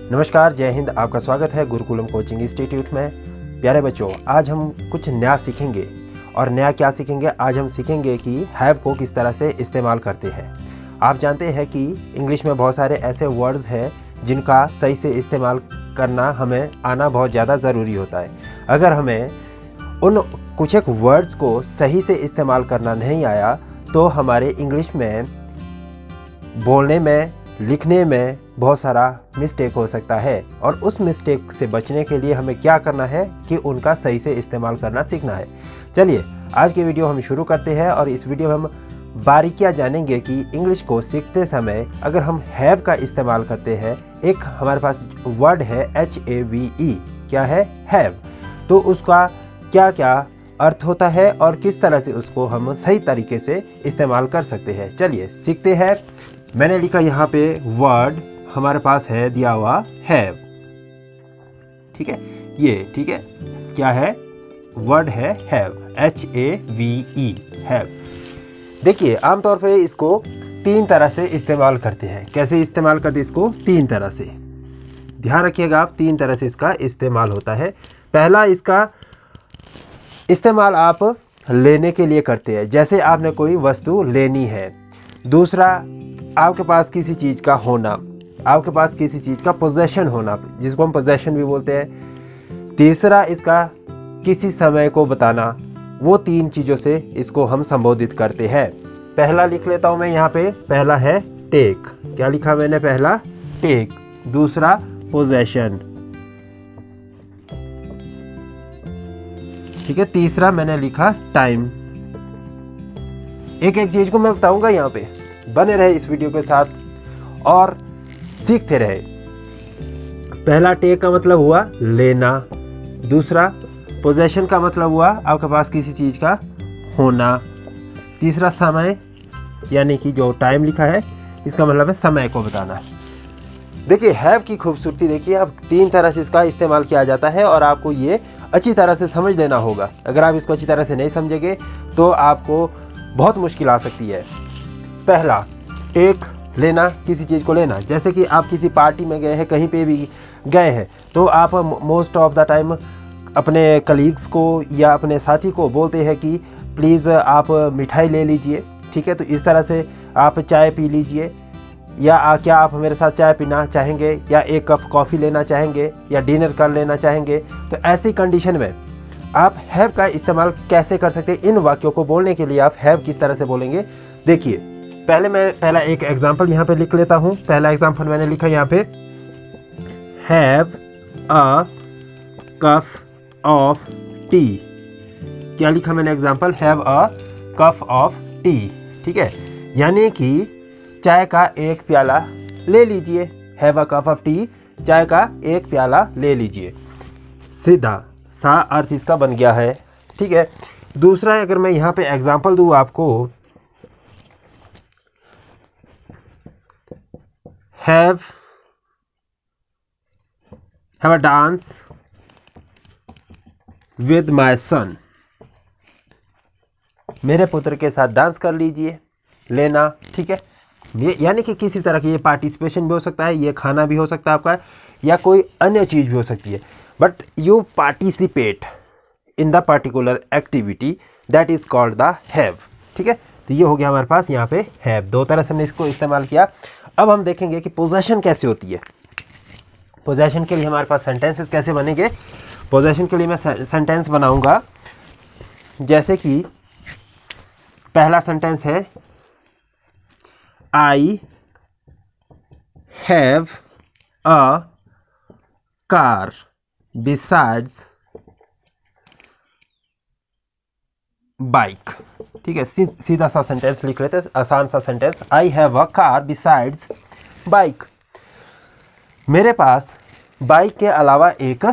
नमस्कार, जय हिंद। आपका स्वागत है गुरुकुलम कोचिंग इंस्टीट्यूट में। प्यारे बच्चों, आज हम कुछ नया सीखेंगे। और नया क्या सीखेंगे? आज हम सीखेंगे कि हैव को किस तरह से इस्तेमाल करते हैं। आप जानते हैं कि इंग्लिश में बहुत सारे ऐसे वर्ड्स हैं जिनका सही से इस्तेमाल करना हमें आना बहुत ज़्यादा ज़रूरी होता है। अगर हमें उन कुछ एक वर्ड्स को सही से इस्तेमाल करना नहीं आया तो हमारे इंग्लिश में बोलने में, लिखने में बहुत सारा मिस्टेक हो सकता है। और उस मिस्टेक से बचने के लिए हमें क्या करना है कि उनका सही से इस्तेमाल करना सीखना है। चलिए आज की वीडियो हम शुरू करते हैं और इस वीडियो में हम बारीकियां जानेंगे कि इंग्लिश को सीखते समय अगर हम हैव का इस्तेमाल करते हैं, एक हमारे पास वर्ड है HAVE, क्या है? हैव। तो उसका क्या क्या अर्थ होता है और किस तरह से उसको हम सही तरीके से इस्तेमाल कर सकते हैं। चलिए सीखते हैं। मैंने लिखा यहाँ पे वर्ड हमारे पास है दिया हुआ हैव, ठीक है। ये ठीक है, क्या है? वर्ड है हैव, HAVE, हैव। देखिए आमतौर पे इसको तीन तरह से इस्तेमाल करते हैं। कैसे इस्तेमाल करते हैं इसको? तीन तरह से। ध्यान रखिएगा आप, तीन तरह से इसका इस्तेमाल होता है। पहला, इसका इस्तेमाल आप लेने के लिए करते हैं, जैसे आपने कोई वस्तु लेनी है। दूसरा, आपके पास किसी चीज़ का होना, आपके पास किसी चीज़ का पोजेशन होना, जिसको हम पोजेशन भी बोलते हैं। तीसरा, इसका किसी समय को बताना। वो तीन चीज़ों से इसको हम संबोधित करते हैं। पहला लिख लेता हूँ मैं यहाँ पे। पहला है टेक। क्या लिखा मैंने? पहला टेक। दूसरा पोजेशन, ठीक है। तीसरा मैंने लिखा टाइम। एक एक चीज को मैं बताऊंगा यहाँ पे। बने रहे इस वीडियो के साथ और सीखते रहे। पहला टेक का मतलब हुआ लेना। दूसरा पोजेशन का मतलब हुआ आपके पास किसी चीज का होना। तीसरा समय, यानी कि जो टाइम लिखा है इसका मतलब है समय को बताना। देखिए हैव की खूबसूरती देखिए, अब तीन तरह से इसका इस्तेमाल किया जाता है और आपको ये अच्छी तरह से समझ लेना होगा। अगर आप इसको अच्छी तरह से नहीं समझेंगे तो आपको बहुत मुश्किल आ सकती है। पहला टेक, लेना, किसी चीज़ को लेना। जैसे कि आप किसी पार्टी में गए हैं, कहीं पे भी गए हैं, तो आप मोस्ट ऑफ द टाइम अपने कलीग्स को या अपने साथी को बोलते हैं कि प्लीज़ आप मिठाई ले लीजिए, ठीक है। तो इस तरह से आप चाय पी लीजिए, या क्या आप मेरे साथ चाय पीना चाहेंगे, या एक कप कॉफ़ी लेना चाहेंगे, या डिनर कर लेना चाहेंगे। तो ऐसी कंडीशन में आप हैव का इस्तेमाल कैसे कर सकते हैं? इन वाक्यों को बोलने के लिए आप हैव किस तरह से बोलेंगे, देखिए। पहला एक एग्जांपल यहाँ पे लिख लेता हूँ। पहला एग्जांपल मैंने लिखा यहाँ पे, have a cup of T. क्या लिखा मैंने? Example, have a cup of T, ठीक है। यानी कि चाय का एक प्याला ले लीजिए। Have a cup of T, चाय का एक प्याला ले लीजिए। सीधा सा अर्थ इसका बन गया है, ठीक है। दूसरा, अगर मैं यहाँ पे एग्जांपल दूँ आपको, have a dance with my son. मेरे पुत्र के साथ डांस कर लीजिए, लेना, ठीक है। ये यानी कि किसी तरह की ये पार्टिसिपेशन भी हो सकता है, ये खाना भी हो सकता है आपका, या कोई अन्य चीज़ भी हो सकती है। But you participate in the particular activity that is called the have, ठीक है। तो ये हो गया हमारे पास यहाँ पे हैव। दो तरह से हमने इसको इस्तेमाल किया। अब हम देखेंगे कि पोजेशन कैसे होती है। पोजेशन के लिए हमारे पास सेंटेंसेस कैसे बनेंगे। पोजेशन के लिए मैं सेंटेंस बनाऊंगा, जैसे कि पहला सेंटेंस है, I have a car besides bike, ठीक है। सीधा सा सेंटेंस लिख लेते हैं, आसान सा sentence. I have a car besides bike. मेरे पास बाइक के अलावा एक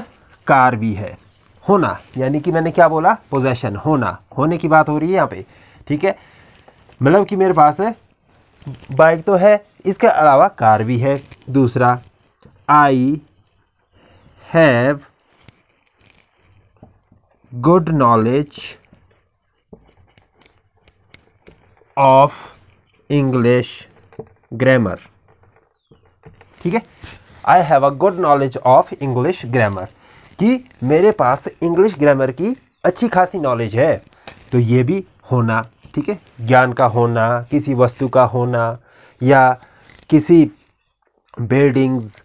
कार भी है। होना, यानी कि मैंने क्या बोला? पोजेशन, होना, होने की बात हो रही है यहाँ पे, ठीक है। मतलब कि मेरे पास बाइक तो है, इसके अलावा कार भी है। दूसरा, I have good knowledge of English grammar, ठीक है। I have a good knowledge of English grammar, कि मेरे पास इंग्लिश ग्रामर की अच्छी खासी नॉलेज है। तो ये भी होना, ठीक है, ज्ञान का होना, किसी वस्तु का होना, या किसी बिल्डिंग्स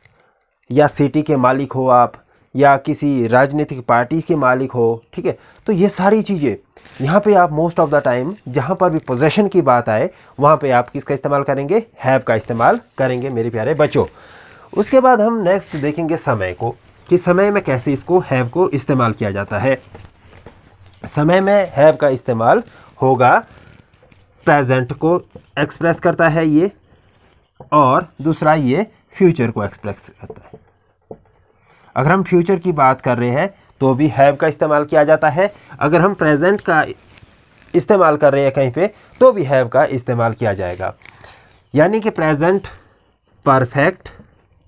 या सिटी के मालिक हो आप, या किसी राजनीतिक पार्टी के मालिक हो, ठीक है। तो ये सारी चीज़ें यहाँ पे आप मोस्ट ऑफ द टाइम जहाँ पर भी पोजेशन की बात आए वहाँ पे आप किसका इस्तेमाल करेंगे, हैव का इस्तेमाल करेंगे मेरे प्यारे बच्चों। उसके बाद हम नेक्स्ट देखेंगे समय को, कि समय में कैसे इसको हैव को इस्तेमाल किया जाता है। समय में हैव का इस्तेमाल होगा, प्रेजेंट को एक्सप्रेस करता है ये, और दूसरा ये फ्यूचर को एक्सप्रेस करता है। अगर हम फ्यूचर की बात कर रहे हैं तो भी हैव का इस्तेमाल किया जाता है, अगर हम प्रेजेंट का इस्तेमाल कर रहे हैं कहीं पे तो भी हैव का इस्तेमाल किया जाएगा। यानी कि प्रेजेंट परफेक्ट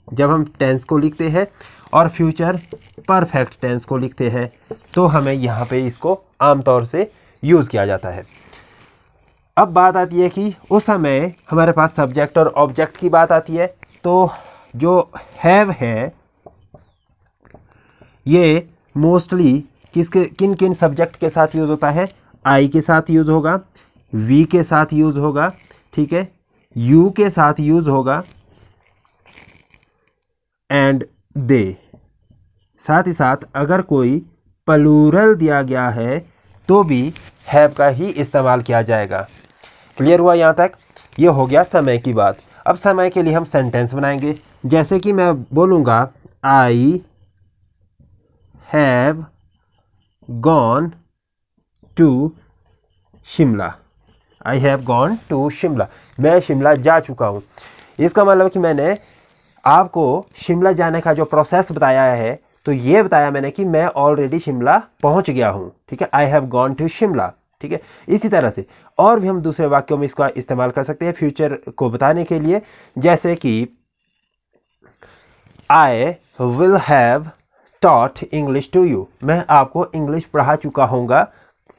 जब हम टेंस को लिखते हैं और फ्यूचर परफेक्ट टेंस को लिखते हैं तो हमें यहाँ पे इसको आमतौर से यूज़ किया जाता है। अब बात आती है कि उस समय हमारे पास सब्जेक्ट और ऑब्जेक्ट की बात आती है, तो जो हैव है ये मोस्टली किन किन सब्जेक्ट के साथ यूज़ होता है, आई के साथ यूज़ होगा, वी के साथ यूज़ होगा, ठीक है, यू के साथ यूज़ होगा, एंड दे। साथ ही साथ अगर कोई प्लूरल दिया गया है तो भी हैव का ही इस्तेमाल किया जाएगा। क्लियर हुआ यहाँ तक? ये हो गया समय की बात। अब समय के लिए हम सेंटेंस बनाएंगे, जैसे कि मैं बोलूँगा I have gone to Shimla. I have gone to Shimla, मैं शिमला जा चुका हूँ। इसका मतलब कि मैंने आपको शिमला जाने का जो प्रोसेस बताया है, तो ये बताया मैंने कि मैं ऑलरेडी शिमला पहुँच गया हूँ, ठीक है, I have gone to Shimla, ठीक है। इसी तरह से और भी हम दूसरे वाक्यों में इसका इस्तेमाल कर सकते हैं फ्यूचर को बताने के लिए, जैसे कि I will have taught English to you, मैं आपको इंग्लिश पढ़ा चुका हूँगा।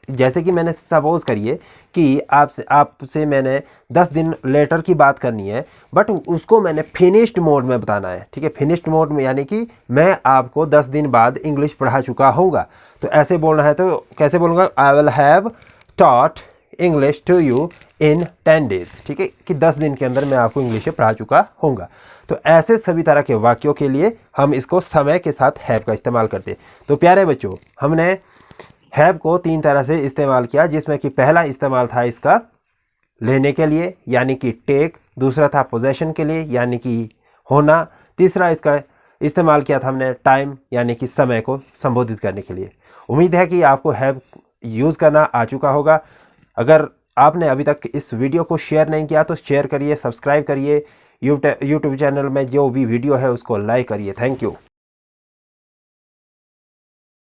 जैसे कि मैंने सपोज करिए कि आपसे मैंने 10 दिन लेटर की बात करनी है, बट उसको मैंने फिनिश्ड मोड में बताना है, ठीक है। फिनिश्ड मोड में यानी कि मैं आपको 10 दिन बाद इंग्लिश पढ़ा चुका होऊंगा, तो ऐसे बोलना है तो कैसे बोलूँगा, I will have taught English to you in 10 days, ठीक है, कि 10 दिन के अंदर मैं आपको इंग्लिश पढ़ा चुका होऊंगा। तो ऐसे सभी तरह के वाक्यों के लिए हम इसको समय के साथ हैव का इस्तेमाल करते हैं। तो प्यारे बच्चों, हमने हैव को 3 तरह से इस्तेमाल किया, जिसमें कि पहला इस्तेमाल था इसका लेने के लिए यानी कि टेक, दूसरा था पोजेशन के लिए यानी कि होना, तीसरा इसका इस्तेमाल किया था हमने टाइम यानी कि समय को संबोधित करने के लिए। उम्मीद है कि आपको हैव यूज़ करना आ चुका होगा। अगर आपने अभी तक इस वीडियो को शेयर नहीं किया तो शेयर करिए, सब्सक्राइब करिए, यूट्यूब चैनल में जो भी वीडियो है उसको लाइक करिए। Thank you.